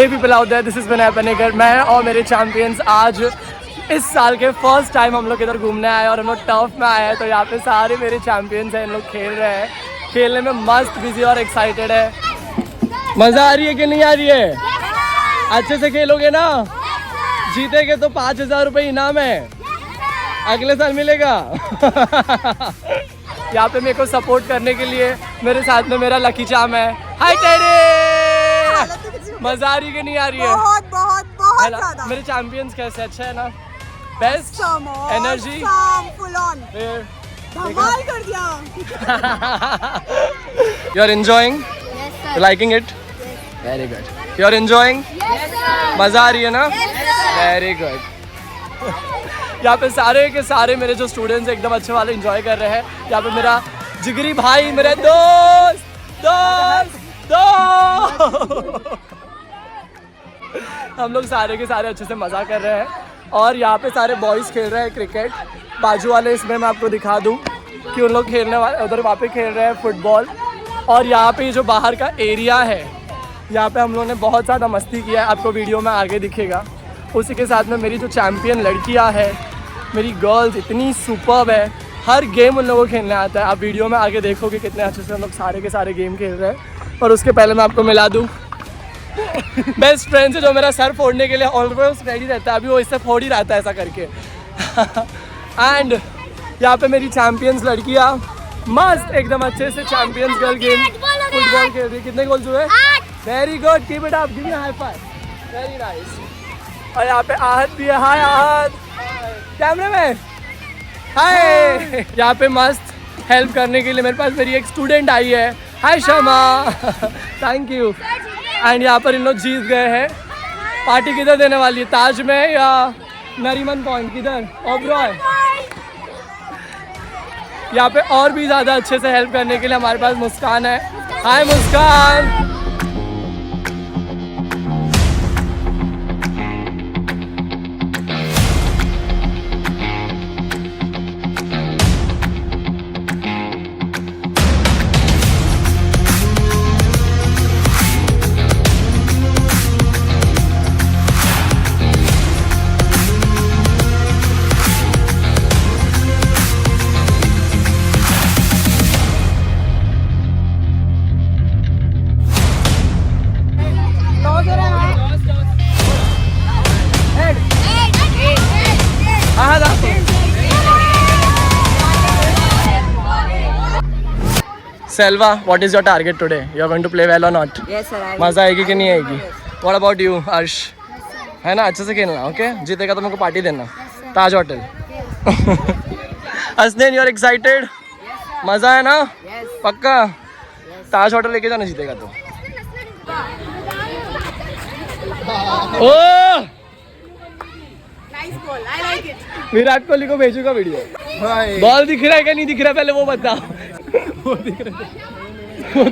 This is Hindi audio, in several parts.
Hey people out there, this is Vinay Panegar. मैं और मेरे चैंपियंस आज इस साल के फर्स्ट टाइम हम लोग इधर घूमने आए और हम लोग टर्फ में आए हैं। तो यहाँ पे सारे मेरे चैंपियंस हैं, इन लोग खेल रहे हैं। खेलने में मस्त बिजी और एक्साइटेड है। मज़ा आ रही है कि नहीं आ रही है? अच्छे से खेलोगे ना? जीतेगे तो 5,000 रुपये इनाम है, अगले साल मिलेगा। यहाँ पे मेरे को सपोर्ट करने के लिए मेरे साथ में मेरा लकी चाम है। हाय टेडी, मजा आ रही है कि नहीं आ रही है? बहुत बहुत बहुत ज़्यादा। मेरे चैंपियंस कैसे, अच्छा है ना? बेस्ट एनर्जी, फुल ऑन, धमाल कर दिया। You are enjoying, liking it, very good. You are enjoying, मजा आ रही है ना? Very good. यहाँ पे सारे के सारे मेरे जो स्टूडेंट्स एकदम अच्छे वाले एंजॉय कर रहे हैं। यहाँ पे मेरा जिगरी भाई, मेरे दोस्त हम लोग सारे के सारे अच्छे से मज़ा कर रहे हैं। और यहाँ पे सारे बॉयज़ खेल रहे हैं क्रिकेट। बाजू वाले इसमें मैं आपको दिखा दूँ कि उन लोग खेलने वाले उधर वहाँ पे खेल रहे हैं फुटबॉल। और यहाँ पे जो बाहर का एरिया है, यहाँ पे हम लोगों ने बहुत ज़्यादा मस्ती किया है, आपको वीडियो में आगे दिखेगा। उसी के साथ में मेरी जो चैम्पियन लड़कियाँ हैं, मेरी गर्ल्स इतनी सुपर्ब है, हर गेम उन लोगों को खेलने आता है। आप वीडियो में आगे देखोगे कितने अच्छे से हम लोग सारे के सारे गेम खेल रहे हैं। और उसके पहले मैं आपको मिला दूँ बेस्ट फ्रेंड से, जो मेरा सर फोड़ने के लिए ऑलवेज रेडी रहता है। अभी वो इससे फोड़ ही रहता है ऐसा करके। एंड यहाँ पे मेरी चैम्पियंस लड़कियाँ मस्त एकदम अच्छे से चैम्पियंस गर्ल गेम फुटबॉल खेल रही है। कितने गोल्स हुए? Very good, keep it up, give me high five, very nice. और यहाँ पे आहत भी है। हाय आहत, कैमरे में हाय। यहाँ पे मस्त हेल्प करने के लिए मेरे पास मेरी एक स्टूडेंट आई है। हाय शमा, थैंक यू। एंड यहाँ पर इन लोग जीत गए हैं। पार्टी किधर देने वाली है, ताज में या नरीमन पॉइंट, किधर? ओबरॉय। यहाँ पे और भी ज़्यादा अच्छे से हेल्प करने के लिए हमारे पास मुस्कान है। हाय मुस्कान। Selva, what is your target today? You are going to play well or not? Yes sir. मजा आएगी कि नहीं आएगी? What about you, अर्श? है ना, अच्छे से खेलना, ओके? जीतेगा तो मेरे को पार्टी देना, Taj hotel. Hasnain, you are excited? मजा है ना? पक्का? ताज होटल लेके जाना जीतेगा तो। ओह! Nice ball. I like it. Virat Kohli को भेजूंगा वीडियो। बॉल दिख रहा है क्या नहीं दिख रहा, पहले वो बताओ। वो दिख रहा है, वो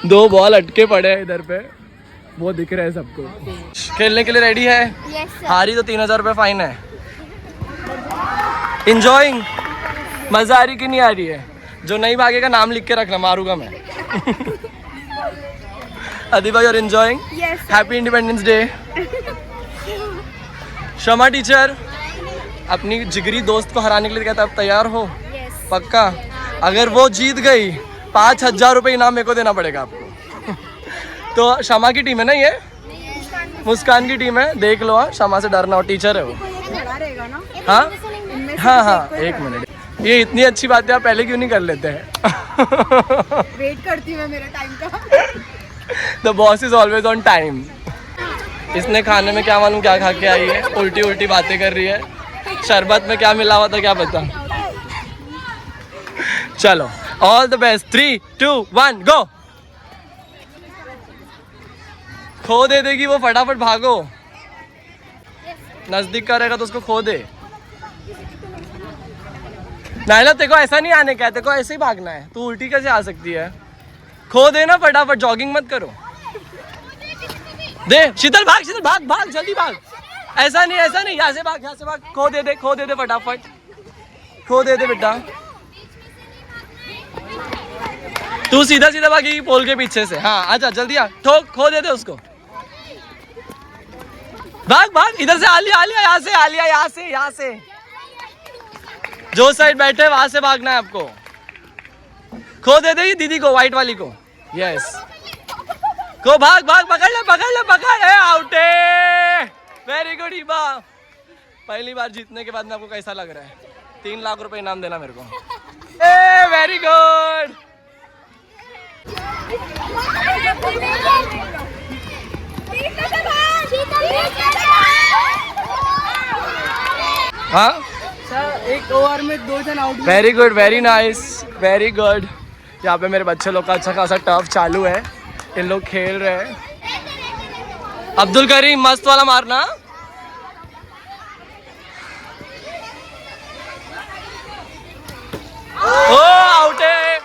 दो बॉल अटके पड़े हैं इधर पे, वो दिख रहा है सबको। खेलने के लिए रेडी है? yes, हारी तो 3,000 रुपये फाइन है। इंजॉइंग, मजा आ रही कि नहीं आ रही है? जो नहीं भागेगा नाम लिख के रखना, मारूंगा मैं। Adhiba, you are enjoying? Happy independence day. Shama teacher, अपनी जिगरी दोस्त को हराने के लिए कहता, आप तैयार हो? पक्का? अगर वो जीत गई 5,000 रुपये इनाम मेरे को देना पड़ेगा आपको। तो शमा की टीम है ना ये? मुस्कान की टीम है, देख लो। हाँ, शमा से डरना हो, टीचर है वो। हाँ हाँ हाँ, एक मिनट। ये इतनी अच्छी बात है, आप पहले क्यों नहीं कर लेते हैं? वेट करती हूँ मैं मेरे टाइम का। The boss is always on time. इसने खाने में क्या मालूम क्या खा के आई है, उल्टी उल्टी बातें कर रही है। शरबत में क्या मिला हुआ था क्या पता। चलो, ऑल द बेस्ट। 3, 2, 1 गो। खो दे देगी वो, फटाफट भागो। नजदीक का रहेगा तो उसको खो दे। नाइला, तेरे को ऐसा नहीं आने का है, तेरे को ऐसे ही भागना है। तू उल्टी कैसे आ सकती है? खो दे ना फटाफट, जॉगिंग मत करो। दे शीतल, भाग शीतल, भाग भाग, जल्दी भाग। ऐसा नहीं, यहाँ से भाग, यहाँ से भाग। खो दे फटाफट, खो दे बेटा। तू सीधा सीधा भागी पोल के पीछे से। हाँ अच्छा जल्दी आ, ठोक खो देते उसको। भाग भाग इधर से, आलिया आलिया यहाँ से, आलिया यहाँ से, यहाँ से जो साइड बैठे वहां से भागना है आपको। खो दे दे दीदी को, व्हाइट वाली को। यस को भाग भाग, पकड़ ले पकड़ ले पकड़। आउटे, वेरी गुड ईबा। पहली बार जीतने के बाद में आपको कैसा लग रहा है? 3 लाख रुपए इनाम देना मेरे को। A very good. हाँ सर 1 ओवर में 2 जन out. Very good, very nice, very good. यहाँ पे मेरे बच्चे लोग का अच्छा खासा टफ चालू है, इन लोग खेल रहे हैं। अब्दुल करीम मस्त वाला मारना। ओ आउट है।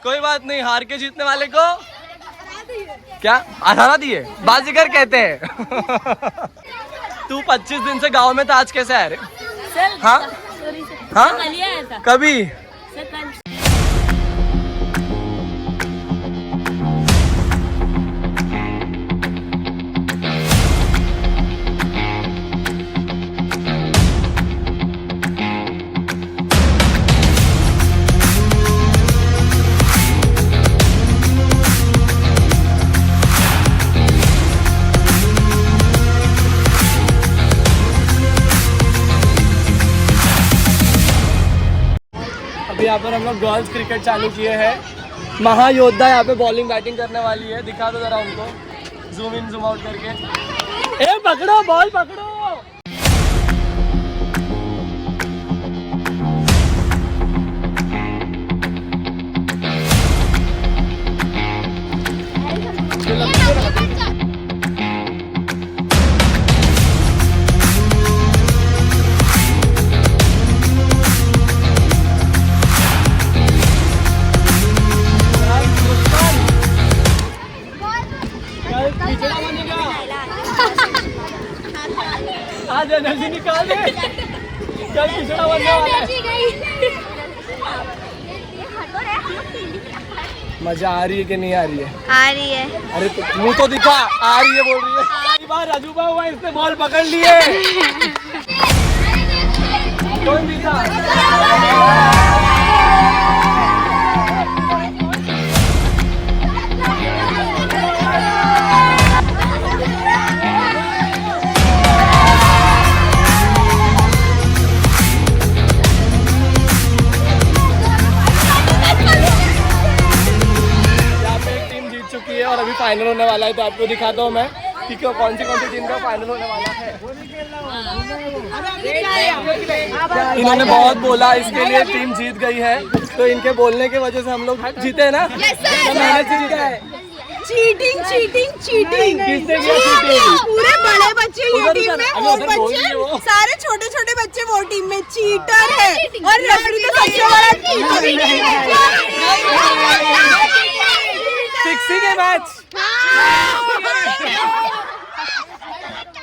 कोई बात नहीं, हार के जीतने वाले को क्या 18 दिए? बाजीगर कहते हैं। तू 25 दिन से गांव में था, आज कैसे आया रे? हाँ हाँ कभी यहाँ पर हम लोग गर्ल्स क्रिकेट चालू किए हैं। महायोद्धा यहाँ पे बॉलिंग बैटिंग करने वाली है, दिखा दो जरा उनको जूम इन जूम आउट करके। ए पकड़ो बॉल पकड़ो। आज एनर्जी निकाल दे, चल पिछड़ा बनने वाला है। मजा आ रही है कि नहीं आ रही है? आ रही है। अरे तो मुंह तो दिखा, आ रही है बोल रही है। कई बार राजूबा हुआ, इसने बॉल पकड़ लिए। कौन दिखा? और अभी फाइनल होने वाला है, तो आपको दिखाता हूँ मैं कि कौन सी टीम का फाइनल होने वाला है। इन्होंने बहुत बोला, इसके लिए टीम जीत गई है, तो इनके बोलने की वजह से हम लोग जीते हैं ना। मेहनत से जीता है। चीटिंग चीटिंग चीटिंग किसने किया चीटिंग? पूरे बड़े बच्चे ये टीम में, वो बच्चे सारे छोटे छोटे बच्चे वो टीम में चीटर है। और रेफरी तो सबसे बड़ा फिक्सिंग है मैच।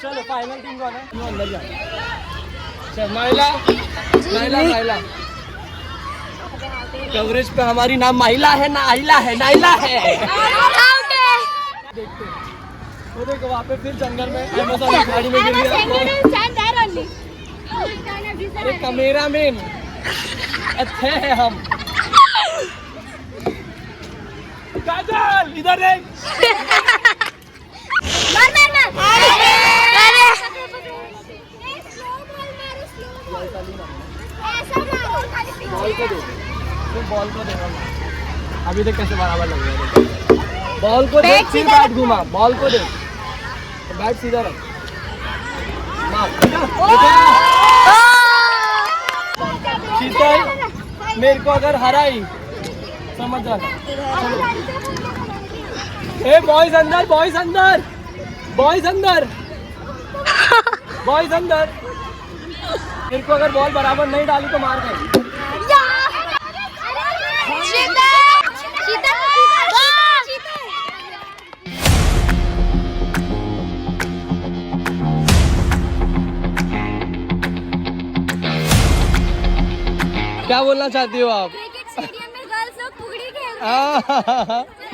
चलो फाइनल टीम कौन है? अंदर जा। चल महिला महिला महिला कवरेज पे हमारी नाम महिला है, नाइला है, नाइला है। देखते वो देखो वहाँ पे फिर जंगल में अमेज़न गाड़ी में गिर गया। अरे कैमरामैन अच्छे हैं हम। काजल इधर देख। बॉल को देखो, अभी देख कैसे बराबर लग रहा है। बॉल को देख, फिर बैट घुमा, बॉल को देख, बैट सीधा रख। शीतल मेरे को अगर हराई समझ जाना। ए बॉयज अंदर, बॉयज अंदर, बॉयज अंदर, बॉयज अंदर। मेरे को अगर बॉल बराबर नहीं डाली तो मार गई। क्या बोलना चाहती हो आप? क्रिकेट स्टेडियम में गर्ल्स लोग हाँ।